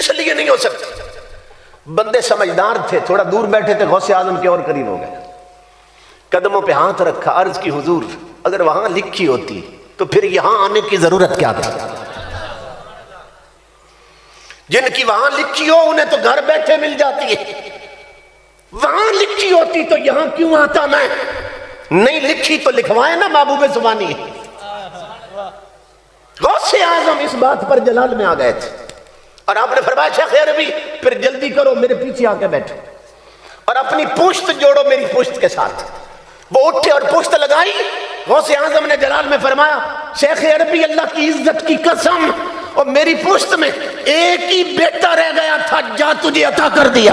اس لیے نہیں ہو سکتی۔ بندے سمجھدار تھے، تھوڑا دور بیٹھے تھے، غوث اعظم کے اور قریب ہو گئے، قدموں پہ ہاتھ رکھا، عرض کی حضور اگر وہاں لکھی ہوتی تو پھر یہاں آنے کی ضرورت کیا تھی؟ جن کی وہاں لکھی ہو انہیں تو گھر بیٹھے مل جاتی ہے، وہاں لکھی ہوتی تو یہاں کیوں آتا میں؟ نہیں لکھی تو لکھوائے نا محبوب زبانی۔ غوث اعظم اس بات پر جلال میں آ گئے تھے، اور آپ نے فرمایا شیخ عربی پھر جلدی کرو، میرے پیچھے آ کے بیٹھو اور اپنی پشت جوڑو میری پشت کے ساتھ۔ وہ اٹھے اور پشت لگائی۔ غوث اعظم نے جلال میں فرمایا شیخ عربی اللہ کی عزت کی قسم، اور میری پشت میں ایک ہی بیٹا رہ گیا تھا، جا تجھے عطا کر دیا۔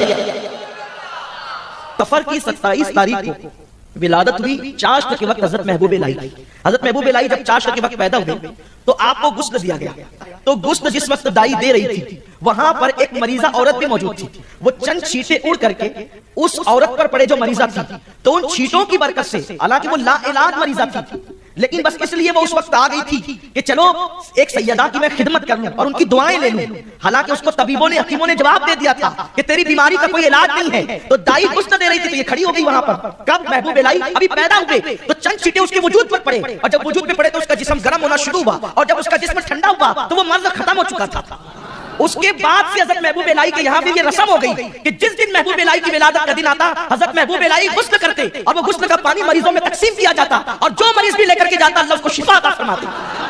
سفر کی 27 تاریخ کو ولادت ہوئی، چاشت کے وقت حضرت محبوب الہی حضرت محبوب الہی جب چاشت کے وقت پیدا ہوئے تو آپ کو غسل دیا گیا۔ تو غسل جس وقت دائی دے رہی تھی وہاں پر ایک مریضہ عورت بھی موجود تھی، وہ چند چھینٹیں اڑ کر کے اس عورت پر پڑے جو مریضہ تھی، تو ان چھینٹوں کی برکت سے، حالانکہ وہ لا علاج مریضہ تھی لیکن بس اس لیے وہ اس وقت آ گئی تھی کہ چلو ایک سیدہ کی میں خدمت کر لوں اور ان کی دعائیں لے لوں، حالانکہ اس کو طبیبوں نے حکیموں نے جواب دے دیا تھا کہ تیری بیماری کا کوئی علاج نہیں ہے۔ تو دائی غسل دے رہی تھی تو یہ کھڑی ہو گئی وہاں پر، کب محبوب الہی ابھی پیدا ہوئے تو چند چھینٹیں اس کے وجود پر پڑے، اور جب وجود پہ پڑے تو اس کا جسم گرم ہونا شروع ہوا، اور جب اس کا جسم ٹھنڈا ہوا تو وہ مرض ختم ہو چکا تھا۔ اس کے بعد سے حضرت محبوب الہی کے یہاں بھی یہ رسم ہو گئی کہ جس دن محبوب الہی کی ولادت کا دن آتا حضرت محبوب الہی غسل کرتے، اور وہ غسل کا پانی مریضوں میں تقسیم کیا جاتا، اور جو مریض بھی لے کر کے جاتا اللہ اس کو شفا عطا فرماتے۔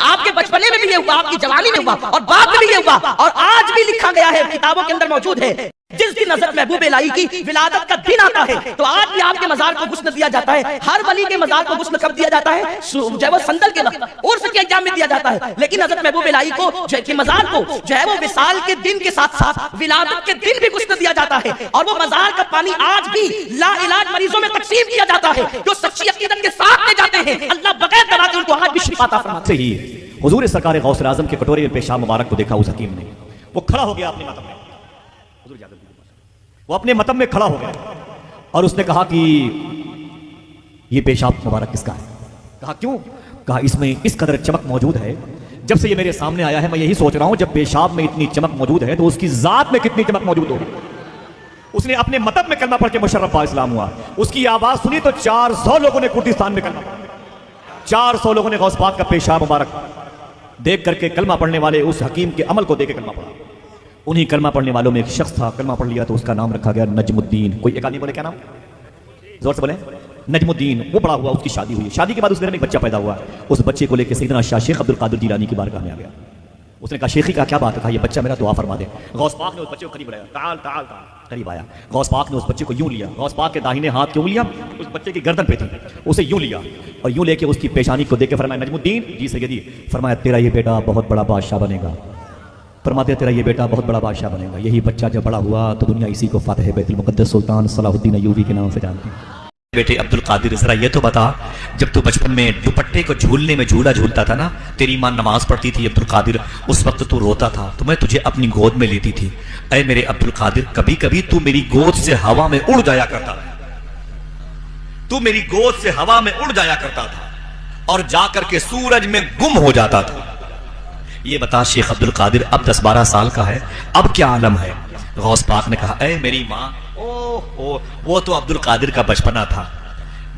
آپ کے بچپنے میں بھی یہ ہوا، آپ کی جوانی میں ہوا، اور بعد میں بھی یہ ہوا، اور آج بھی لکھا گیا ہے، کتابوں کے اندر موجود ہے، جس دن حضرت محبوب الہی کی ولادت کا دن آتا ہے تو آج بھی آپ کے مزار کو غسل دیا جاتا ہے۔ ہر ولی کے مزار کو غسل کب دیا جاتا ہے؟ جو ہے وہ سندل کے وقت، عرس کے ایام میں دیا جاتا ہے، لیکن حضرت محبوب الہی کو جو ہے مزار کو جو ہے وہ وصال کے دن کے ساتھ ساتھ ولادت کے دن بھی غسل دیا جاتا ہے، اور وہ مزار کا پانی آج بھی لا علاج مریضوں میں تقسیم کیا جاتا ہے، جو سچی عقیدت کے ساتھ لے جاتے ہیں اللہ بغیر دوا کے ان کو آج بھی شفا عطا فرماتے ہیں۔ صحیح حضور سرکار غوث اعظم کے کٹورے میں پیشاب مبارک کو دیکھا اس حکیم نے، وہ کھڑا ہو گیا اپنے ماتم میں، وہ اپنے ماتم میں کھڑا ہو گیا اور اس نے کہا کہ یہ پیشاب مبارک کس کا ہے؟ کہا کیوں؟ کہا اس میں اس قدر چمک موجود ہے، جب سے یہ میرے سامنے آیا ہے میں یہی سوچ رہا ہوں جب پیشاب میں اتنی چمک موجود ہے تو اس کی ذات میں کتنی چمک موجود ہوگی۔ اس نے اپنے ماتم میں کلمہ پڑھ کے مشرف با اسلام ہوا، اس کی آواز سنی تو 400 لوگوں نے کردستان میں کلمہ پڑھا، 400 لوگوں نے غوث پاک کا پیشاب مبارک دیکھ کر کے کلمہ پڑھنے والے اس حکیم کے عمل کو دیکھ کے کلمہ پڑھا۔ انہی کلمہ پڑھنے والوں میں ایک شخص تھا، کلمہ پڑھ لیا تو اس کا نام رکھا گیا نجم الدین۔ کوئی ایک آدمی بولے کیا نام؟ زور سے بولیں نجم الدین۔ وہ بڑا ہوا، اس کی شادی ہوئی، شادی کے بعد اس گھر میں ایک بچہ پیدا ہوا، اس بچے کو لے کے سیدنا شاہ شیخ عبد القادر جیلانی کی بارگاہ میں آ گیا۔ اس نے کہا شیخی کا کیا بات ہے؟ کہا یہ بچہ میرا دعا فرما دے۔ غوث پاک نے اس بچے کو قریب بلایا، تعال تعال تعال، قریب آیا۔ غوث پاک نے اس بچے کو یوں لیا، غوث پاک کے داہنے ہاتھ کیوں لیا؟ اس بچے کی گردن پہ تھی، اسے یوں لیا اور یوں لے کے اس کی پیشانی کو دیکھ کے فرمایا نجم الدین جی سیدی، فرمایا تیرا یہ بیٹا بہت بڑا بادشاہ بنے گا، فرماتے تیرا یہ بیٹا بہت بڑا بادشاہ بنے گا۔ یہی بچہ جب بڑا ہوا تو دنیا اسی کو فاتح بیت المقدس سلطان صلاح الدین ایوبی کے نام سے جانتی ہے۔ بیٹے عبد القادر ذرا یہ تو بتا، جب تو بچپن میں دوپٹے کو جھولنے میں جھولا جھولتا تھا نا، تیری ماں نماز پڑھتی تھی عبد القادر، اس وقت تو روتا تھا تو میں تجھے اپنی گود میں لیتی تھی۔ اے میرے عبد القادر کبھی کبھی تو میری گود سے ہوا میں اڑ جایا کرتا تھا، تو میری گود سے ہوا میں اڑ جایا کرتا تھا اور جا کر کے سورج میں گم ہو جاتا تھا۔ یہ بتا شیخ عبد القادر اب 10-12 سال کا ہے، اب کیا عالم ہے؟ غوث پاک نے کہا اے میری ماں، وہ تو عبد القادر کا بچپنا تھا،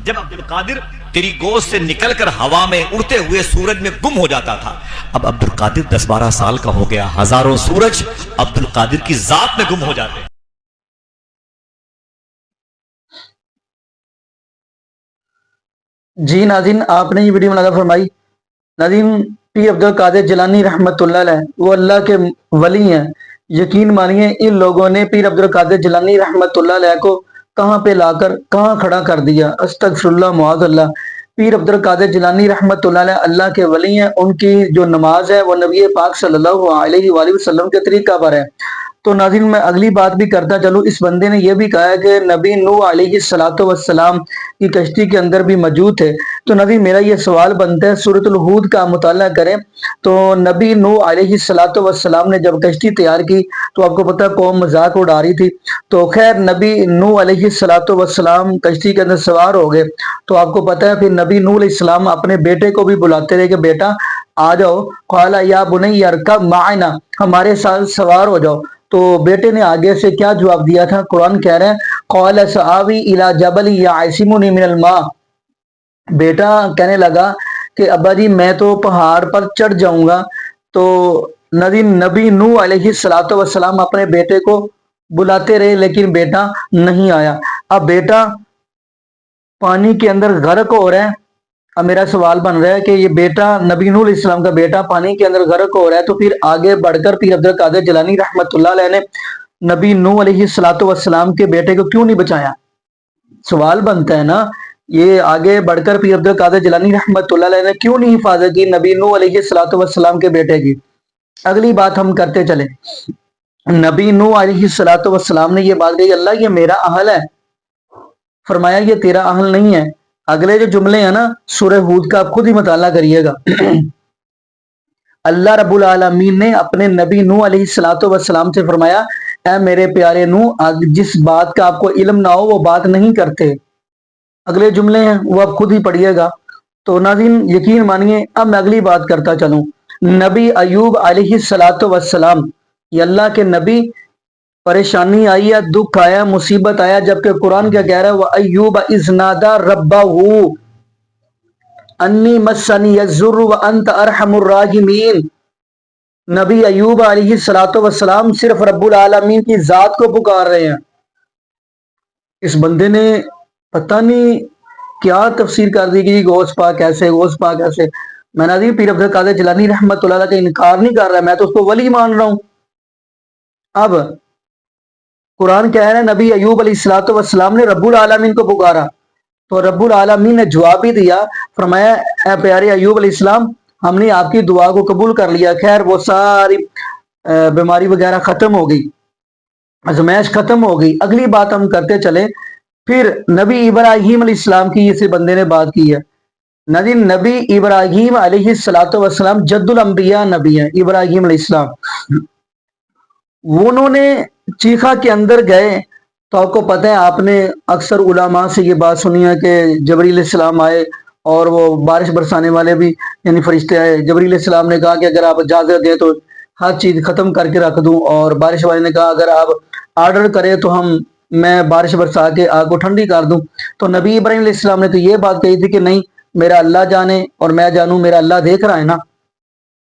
جب عبد القادر تیری گود سے نکل کر ہوا میں اڑتے ہوئے سورج میں گم ہو جاتا تھا، اب عبد القادر 10-12 سال کا ہو گیا، ہزاروں سورج عبد القادر کی ذات میں گم ہو جاتے ہیں۔ جی ناظرین، آپ نے یہ ویڈیو ملاحظہ فرمائی۔ ناظرین، پیر عبد القادر جیلانی رحمۃ اللہ علیہ وہ اللہ کے ولی ہیں۔ یقین مانیے ان لوگوں نے پیر عبد القادر جیلانی رحمۃ اللہ علیہ کو کہاں پہ لا کر کہاں کھڑا کر دیا، استغفر اللہ معاذ اللہ۔ پیر عبد القادر جیلانی رحمۃ اللہ علیہ اللہ کے ولی ہیں، ان کی جو نماز ہے وہ نبی پاک صلی اللہ علیہ وآلہ وسلم کے طریقہ پر ہے۔ تو ناظرین میں اگلی بات بھی کرتا چلوں، اس بندے نے یہ بھی کہا ہے کہ نبی نوح علیہ السلام کی کشتی کے اندر بھی موجود تھے۔ تو ناظرین میرا یہ سوال بنتا ہے، سورۃ الہود کا مطالعہ کریں تو نبی نوح علیہ السلام نے جب کشتی تیار کی تو آپ کو پتہ قوم مذاق اڑا رہی تھی، تو خیر نبی نوح علیہ السلام کشتی کے اندر سوار ہو گئے، تو آپ کو پتہ ہے پھر نبی نوح علیہ السلام اپنے بیٹے کو بھی بلاتے رہے کہ بیٹا آ جاؤ، قال یا بنی ارکب معنا، ہمارے ساتھ سوار ہو جاؤ۔ تو بیٹے نے آگے سے کیا جواب دیا تھا؟ قرآن کہہ رہے ہیں قال سآوی الی جبل یعصمنی من الماء، بیٹا کہنے لگا کہ ابا جی میں تو پہاڑ پر چڑھ جاؤں گا۔ تو نبی نوح علیہ الصلوۃ والسلام اپنے بیٹے کو بلاتے رہے لیکن بیٹا نہیں آیا۔ اب بیٹا پانی کے اندر غرق ہو رہا ہے۔ اب میرا سوال بن رہا ہے کہ یہ بیٹا نبی نوح علیہ السلام کا بیٹا پانی کے اندر غرق ہو رہا ہے، تو پھر آگے بڑھ کر پیر عبد القادر جیلانی رحمۃ اللہ علیہ نے نبی نوح علیہ الصلوۃ والسلام کے بیٹے کو کیوں نہیں بچایا؟ سوال بنتا ہے نا، یہ آگے بڑھ کر پیر عبد القادر جیلانی رحمۃ اللہ علیہ نے کیوں نہیں حفاظت کی نبی نوح علیہ الصلوۃ والسلام کے بیٹے کی؟ اگلی بات ہم کرتے چلے۔ نبی نوح علیہ الصلوۃ والسلام نے یہ بات کہی اللہ یہ میرا اہل ہے، فرمایا یہ تیرا اہل نہیں ہے۔ اگلے جو جملے ہیں نا سورہ ہود کا آپ خود ہی مطالعہ کریے گا۔ اللہ رب العالمین نے اپنے نبی نوح علیہ الصلوۃ والسلام سے فرمایا اے میرے پیارے نوح جس بات کا آپ کو علم نہ ہو وہ بات نہیں کرتے۔ اگلے جملے ہیں وہ آپ خود ہی پڑھیے گا۔ تو ناظرین یقین مانیے اب میں اگلی بات کرتا چلوں۔ نبی ایوب علیہ الصلوۃ والسلام، یہ اللہ کے نبی، پریشانی آئی ہے، دکھ آیا، مصیبت آیا، جبکہ قرآن کیا کہہ رہا ہے وَأَيُّوبَ إِذْ نَادَى رَبَّهُ أَنِّي مَسَّنِيَ الضُّرُّ وَأَنْتَ أَرْحَمُ الرَّاحِمِينَ۔ نبی ایوب علیہ الصلوۃ والسلام صرف رب العالمین کی ذات کو پکار رہے ہیں۔ اس بندے نے پتہ نہیں کیا تفسیر کر دی کہ غوث پاک ایسے غوث پاک ایسے۔ میں ناظرین پیر عبد القادر جیلانی رحمۃ اللہ علیہ کا انکار نہیں کر رہا، میں تو اس کو ولی مان رہا ہوں۔ اب قرآن کہہ رہا ہے نبی ایوب علیہ الصلوۃ والسلام نے رب العالمین کو پکارا تو رب العالمین نے جواب ہی دیا، فرمایا اے پیارے ایوب علیہ السلام ہم نے آپ کی دعا کو قبول کر لیا، خیر وہ ساری بیماری وغیرہ ختم ہو گئی، آزمائش ختم ہو گئی۔ اگلی بات ہم کرتے چلے، پھر نبی ابراہیم علیہ السلام کی اس بندے نے بات کی ہے۔ نبی ابراہیم علیہ الصلوۃ والسلام جد الانبیاء نبی ہیں ابراہیم علیہ السلام۔ انہوں نے چیخا کے اندر گئے تو آپ کو پتہ ہے آپ نے اکثر علماء سے یہ بات سنی ہے کہ جبریل علیہ السلام آئے اور وہ بارش برسانے والے بھی یعنی فرشتے آئے۔ جبریل علیہ السلام نے کہا کہ اگر آپ اجازت دیں تو ہر چیز ختم کر کے رکھ دوں، اور بارش والے نے کہا اگر آپ آرڈر کریں تو میں بارش برسا کے آگ کو ٹھنڈی کر دوں۔ تو نبی ابراہیم علیہ السلام نے تو یہ بات کہی تھی کہ نہیں میرا اللہ جانے اور میں جانوں، میرا اللہ دیکھ رہا ہے نا۔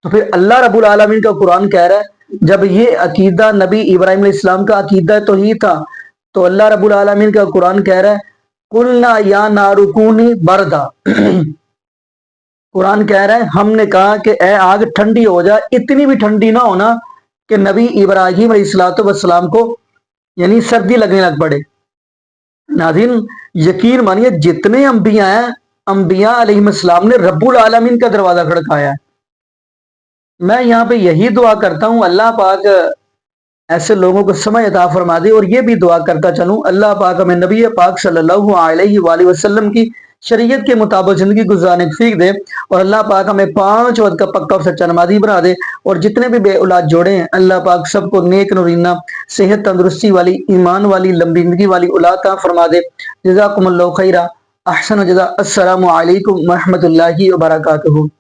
تو پھر اللہ رب العالمین کا قرآن کہہ رہا ہے جب یہ عقیدہ نبی ابراہیم علیہ السلام کا عقیدہ توحید تھا تو اللہ رب العالمین کا قرآن کہہ رہا ہے قُلْنَا يَا نَارُ كُونِي بَرْدًا، قرآن کہہ رہا ہے ہم نے کہا کہ اے آگ ٹھنڈی ہو جائے، اتنی بھی ٹھنڈی نہ ہونا کہ نبی ابراہیم علیہ الصلوۃ والسلام کو یعنی سردی لگنے لگ پڑے۔ ناظرین یقین مانیے جتنے انبیاء ہیں انبیاء علیہ السلام نے رب العالمین کا دروازہ کھڑکایا ہے۔ میں یہاں پہ یہی دعا کرتا ہوں اللہ پاک ایسے لوگوں کو سمجھ عطا فرما دے، اور یہ بھی دعا کرتا چلوں اللہ پاک ہمیں نبی پاک صلی اللہ علیہ وآلہ وسلم کی شریعت کے مطابق زندگی گزارنے کی توفیق دے، اور اللہ پاک ہمیں 5 وقت کا پکا اور سچا نمازی بنا دے، اور جتنے بھی بے اولاد جوڑے ہیں اللہ پاک سب کو نیک نورینہ صحت تندرستی والی ایمان والی لمبی زندگی والی اولاد عطا فرما دے۔ جزاکم اللہ خیرہ، احسن جزا، السلام علیکم ورحمۃ اللہ وبرکاتہ۔